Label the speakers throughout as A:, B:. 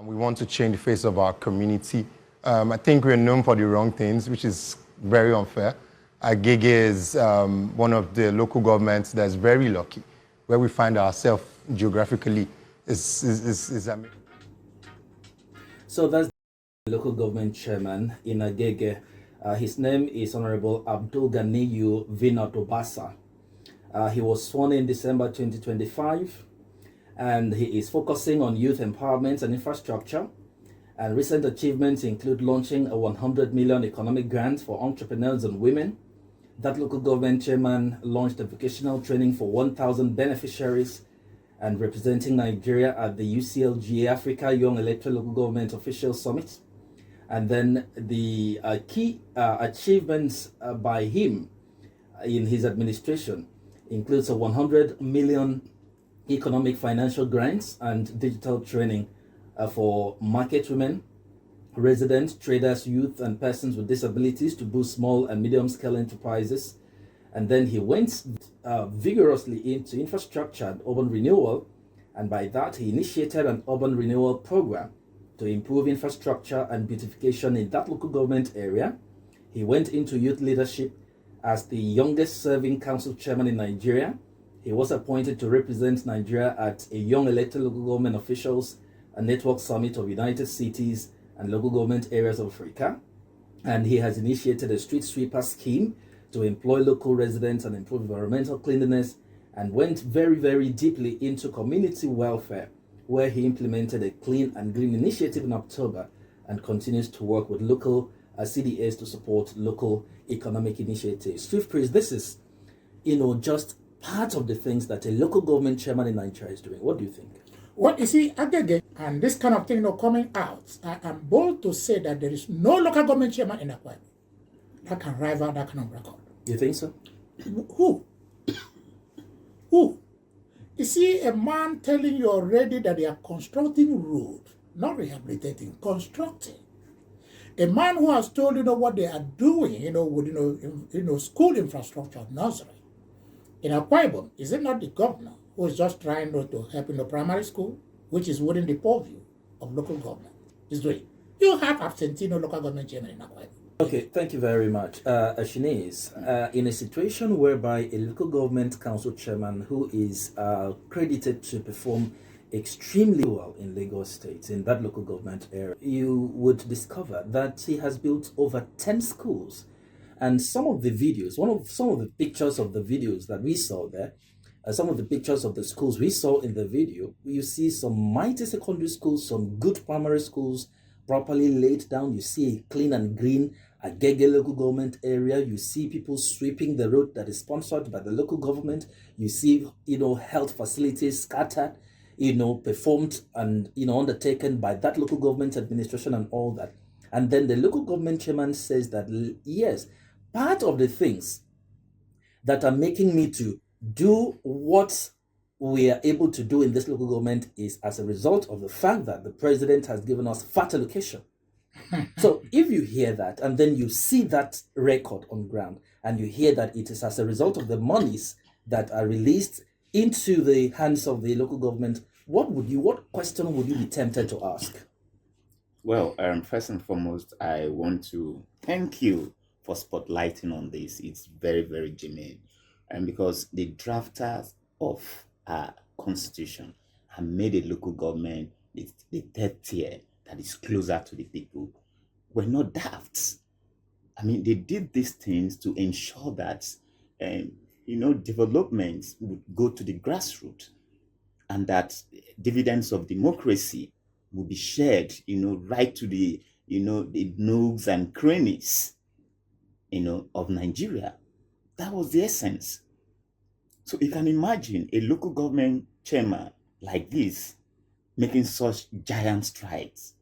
A: And we want to change the face of our community. I think we're known for the wrong things, which is very unfair. Agege is one of the local governments that's very lucky, where we find ourselves geographically is amazing.
B: So that's the local government chairman in Agege. His name is Honorable Ganiyu Obasa. He was sworn in December 2025, and he is focusing on youth empowerment and infrastructure. And recent achievements include launching a 100 million economic grant for entrepreneurs and women. That local government chairman launched a vocational training for 1,000 beneficiaries, and representing Nigeria at the UCLGA Africa Young Electoral Local Government Officials Summit. And then the key achievements by him in his administration includes a 100 million economic financial grants and digital training for market women, residents, traders, youth, and persons with disabilities to boost small and medium-scale enterprises. And then he went vigorously into infrastructure and urban renewal, and by that he initiated an urban renewal program to improve infrastructure and beautification in that local government area. He went into youth leadership as the youngest serving council chairman in Nigeria. He was appointed to represent Nigeria at a Young Elected Local Government Officials, a network summit of United Cities and local government areas of Africa. And he has initiated a street sweeper scheme to employ local residents and improve environmental cleanliness, and went very, very deeply into community welfare, where he implemented a clean and green initiative in October and continues to work with local CDAs to support local economic initiatives. Chief Priest, this is, just part of the things that a local government chairman in Nigeria is doing. What do you think?
C: What you see, Agege, and this kind of thing coming out, I am bold to say that there is no local government chairman in Akwa Ibom that can rival that kind of record.
B: You think so?
C: Who? Who? You see a man telling you already that they are constructing road, not rehabilitating, constructing. A man who has told what they are doing, with school infrastructure, nursery. In Akwa Ibom, is it not the governor who is just trying to help in the primary school, which is within the purview of local government, is doing? You have absentee local government chairman in Akwa Ibom.
B: Okay, thank you very much. Ashines, in a situation whereby a local government council chairman who is credited to perform extremely well in Lagos State, in that local government area, you would discover that he has built over 10 schools. And some of the videos, some of the pictures of the videos that we saw there, some of the pictures of the schools we saw in the video, you see some mighty secondary schools, some good primary schools, properly laid down. You see a clean and green Agege local government area. You see people sweeping the road that is sponsored by the local government. You see, health facilities scattered, performed and, undertaken by that local government administration and all that. And then the local government chairman says that, yes, part of the things that are making me to do what we are able to do in this local government is as a result of the fact that the president has given us fat allocation. So if you hear that and then you see that record on ground and you hear that it is as a result of the monies that are released into the hands of the local government, what question would you be tempted to ask?
D: Well, first and foremost, I want to thank you for spotlighting on this. It's very, very germane. And because the drafters of our constitution have made a local government the third tier that is closer to the people. We're not daft. I mean, they did these things to ensure that, development would go to the grassroots, and that dividends of democracy will be shared, right to the, the nooks and crannies, of Nigeria. That was the essence. So you can imagine a local government chairman like this making such giant strides.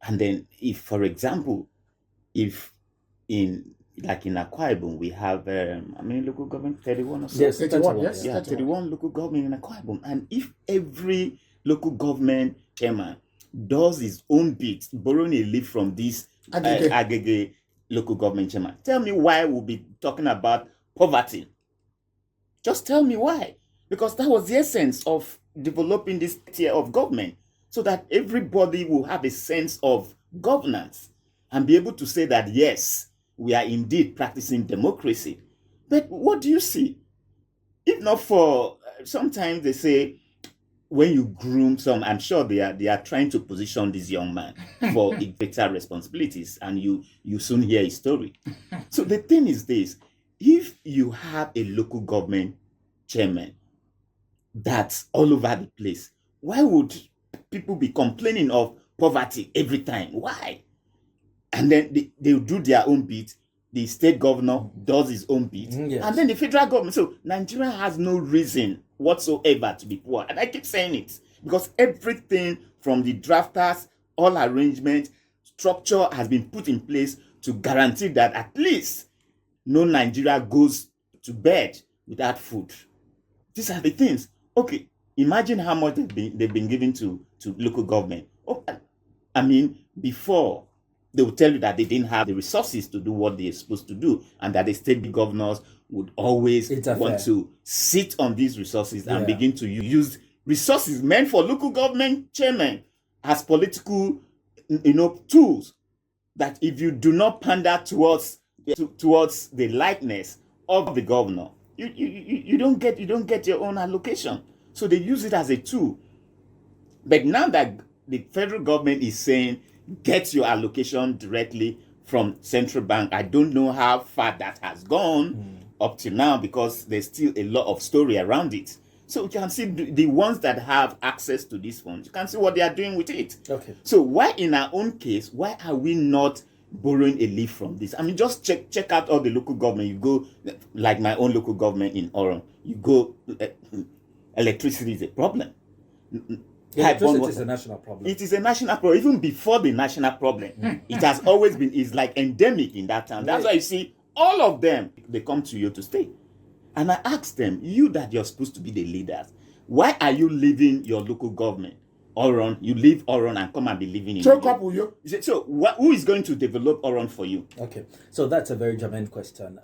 D: And then if, for example, if in Akwa Ibom, we have, local government, 31 or so?
B: Yes, 31.
C: Yes,
D: Yeah, 31 local government in Akwa Ibom. And if every local government chairman does his own bit, borrowing a leaf from this Agege local government chairman, tell me why we'll be talking about poverty. Just tell me why. Because that was the essence of developing this tier of government. so that everybody will have a sense of governance and be able to say that, yes, we are indeed practicing democracy. But what do you see? If not for, sometimes they say, when you groom some, I'm sure they are trying to position this young man for greater responsibilities, and you soon hear his story. So the thing is this: if you have a local government chairman that's all over the place, why would people be complaining of poverty every time? Why? And then they'll do their own bit. The state governor does his own bit.
B: Yes.
D: And then the federal government. So Nigeria has no reason whatsoever to be poor. And I keep saying it because everything from the drafters, all arrangement, structure has been put in place to guarantee that at least no Nigeria goes to bed without food. These are the things. Okay, imagine how much they've been giving to local government. Oh, I mean, before, they would tell you that they didn't have the resources to do what they're supposed to do, and that the state governors would always want to sit on these resources and begin to use resources meant for local government chairmen as political, tools. That if you do not pander towards the likeness of the governor, you don't get your own allocation. So they use it as a tool. But now that the federal government is saying, get your allocation directly from central bank, I don't know how far that has gone up to now, because there's still a lot of story around it. So you can see the ones that have access to these funds, you can see what they are doing with it.
B: Okay.
D: So why in our own case, why are we not borrowing a leaf from this? I mean, just check out all the local government. You go, like my own local government in Oron, you go, electricity is a problem.
B: Electricity is a national problem.
D: It is a national problem. Even before the national problem, it has always been, it's like endemic in that town. That's why you see all of them, they come to you to stay. And I asked them, you that you're supposed to be the leaders, why are you leaving your local government? Oron, you leave Oron and come and be living in
C: you.
D: So who is going to develop Oron for you?
B: Okay, so that's a very germane question.